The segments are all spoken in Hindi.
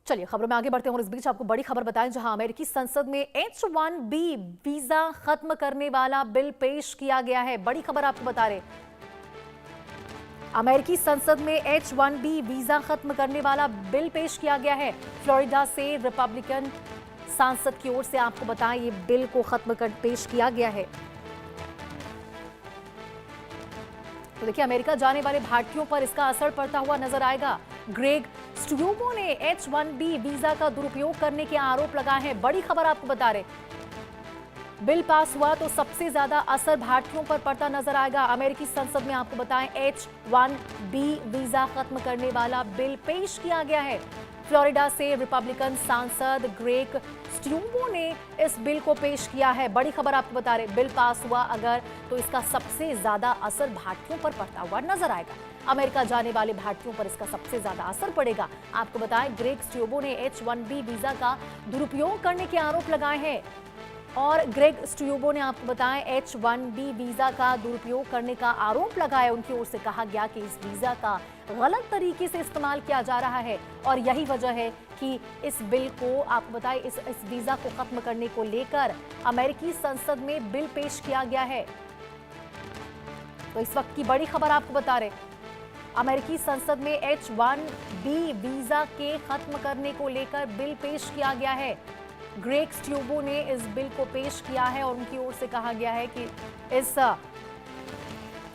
चलिए खबरों में आगे बढ़ते हैं और इस बीच आपको बड़ी खबर बताएं, जहां अमेरिकी संसद में H-1B वीजा खत्म करने वाला बिल पेश किया गया है। बड़ी खबर आपको बता रहे, अमेरिकी संसद में H-1B वीजा खत्म करने वाला बिल पेश किया गया है। फ्लोरिडा से रिपब्लिकन सांसद की ओर से आपको बताएं, ये बिल को खत्म कर पेश किया गया है। तो देखिए, अमेरिका जाने वाले भारतीयों पर इसका असर पड़ता हुआ नजर आएगा। ग्रेग स्ट्यूबो ने H-1B वीजा का दुरुपयोग करने के आरोप लगाए हैं। बड़ी खबर आपको बता रहे, बिल पास हुआ तो सबसे ज्यादा असर भारतीयों पर पड़ता नजर आएगा। अमेरिकी संसद में आपको बताएं, H-1B वीजा खत्म करने वाला बिल पेश किया गया है। फ्लोरिडा से रिपब्लिकन सांसद ग्रेग स्ट्यूबो ने इस बिल को पेश किया है। बड़ी खबर आपको बता रहे, बिल पास हुआ अगर तो इसका सबसे ज्यादा असर भारतीयों पर पड़ता हुआ नजर आएगा। अमेरिका जाने वाले भारतीयों पर इसका सबसे ज्यादा असर पड़ेगा। आपको बताएं, ग्रेग स्ट्यूबो ने H-1B वीजा का दुरुपयोग करने के आरोप लगाए हैं। और ग्रेग स्ट्यूबो ने आपको बताएं, H-1B वीजा का दुरुपयोग करने का आरोप लगाया। उनकी ओर से कहा गया कि इस वीजा का गलत तरीके से इस्तेमाल किया जा रहा है और यही वजह है कि इस बिल को आपको बताएं, इस वीजा को खत्म करने को लेकर अमेरिकी संसद में बिल पेश किया गया है। तो इस वक्त की बड़ी खबर आपको बता रहे, अमेरिकी संसद में H-1B वीजा के खत्म करने को लेकर बिल पेश किया गया है। ग्रेग स्ट्यूबो ने इस बिल को पेश किया है और उनकी ओर से कहा गया है कि इस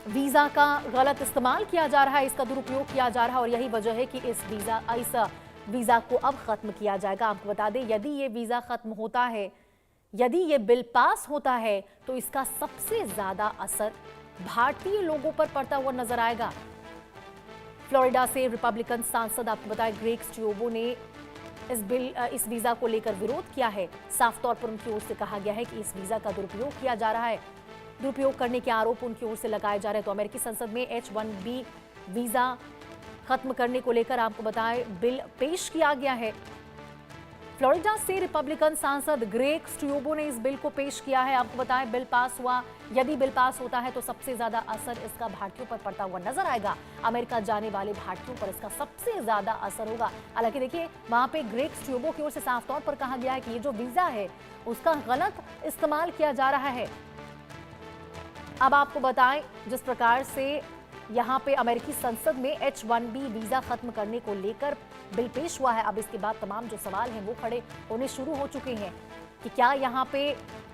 वीजा का गलत इस्तेमाल किया जा रहा है, इसका दुरुपयोग किया जा रहा है और यही वजह है कि इस वीजा को अब खत्म किया जाएगा। आपको बता दें, यदि ये वीजा खत्म होता है, यदि ये बिल पास होता है, तो इसका सबसे ज्यादा असर भारतीय लोगों पर पड़ता हुआ नजर आएगा। फ्लोरिडा से रिपब्लिकन सांसद आपको बताएं, ग्रेग स्ट्यूबो ने इस वीजा को लेकर विरोध किया है। साफ तौर पर उनकी ओर से कहा गया है कि इस वीजा का दुरुपयोग किया जा रहा है, दुरुपयोग करने के आरोप उनकी ओर से लगाए जा रहे हैं। तो अमेरिकी संसद में H-1B वीजा खत्म करने को लेकर आपको बताएं, बिल पेश किया गया है। फ्लोरिडा से रिपब्लिकन सांसद ग्रेग स्ट्यूबो ने इस बिल को पेश किया है। आपको बताएं, बिल पास हुआ, यदि बिल पास होता है तो सबसे ज्यादा असर इसका भारतीयों पर पड़ता हुआ नजर आएगा। अमेरिका जाने वाले भारतीयों पर इसका सबसे ज्यादा असर होगा। हालांकि देखिए, वहां पे ग्रेग स्ट्यूबो की ओर से साफ तौर पर कहा गया है कि ये जो वीजा है उसका गलत इस्तेमाल किया जा रहा है। अब आपको बताएं, जिस प्रकार से यहाँ पे अमेरिकी संसद में H-1B वीजा खत्म करने को लेकर बिल पेश हुआ है, अब इसके बाद तमाम जो सवाल हैं वो खड़े होने शुरू हो चुके हैं कि क्या यहाँ पे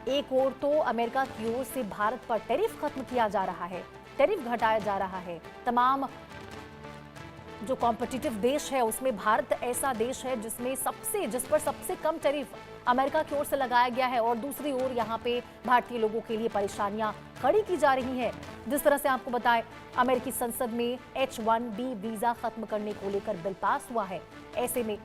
एक ओर तो अमेरिका की ओर से भारत पर टैरिफ खत्म किया जा रहा है, टैरिफ घटाया जा रहा है, तमाम जो कॉम्पिटिटिव देश है उसमें भारत ऐसा देश है जिस पर सबसे कम टैरिफ अमेरिका की ओर से लगाया गया है, और दूसरी ओर यहाँ पे भारतीय लोगों के लिए परेशानियां खड़ी की जा रही हैं। जिस तरह से आपको बताएं, अमेरिकी संसद में H-1B वीजा खत्म करने को लेकर बिल पास हुआ है, ऐसे में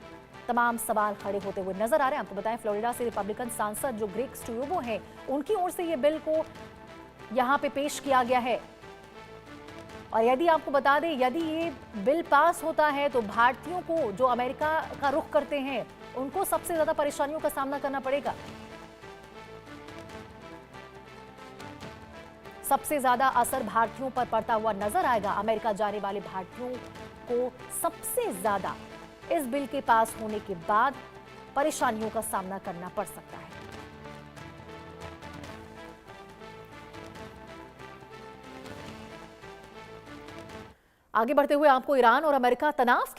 तमाम सवाल खड़े होते हुए नजर आ रहे हैं। आपको बताएं, फ्लोरिडा से रिपब्लिकन सांसद जो ग्रेग स्ट्यूबो हैं, उनकी ओर से ये बिल को यहाँ पे पेश किया गया है। और यदि आपको बता दें, यदि ये बिल पास होता है तो भारतीयों को जो अमेरिका का रुख करते हैं उनको सबसे ज्यादा परेशानियों का सामना करना पड़ेगा। सबसे ज्यादा असर भारतीयों पर पड़ता हुआ नजर आएगा। अमेरिका जाने वाले भारतीयों को सबसे ज्यादा इस बिल के पास होने के बाद परेशानियों का सामना करना पड़ सकता है। आगे बढ़ते हुए आपको ईरान और अमेरिका तनाव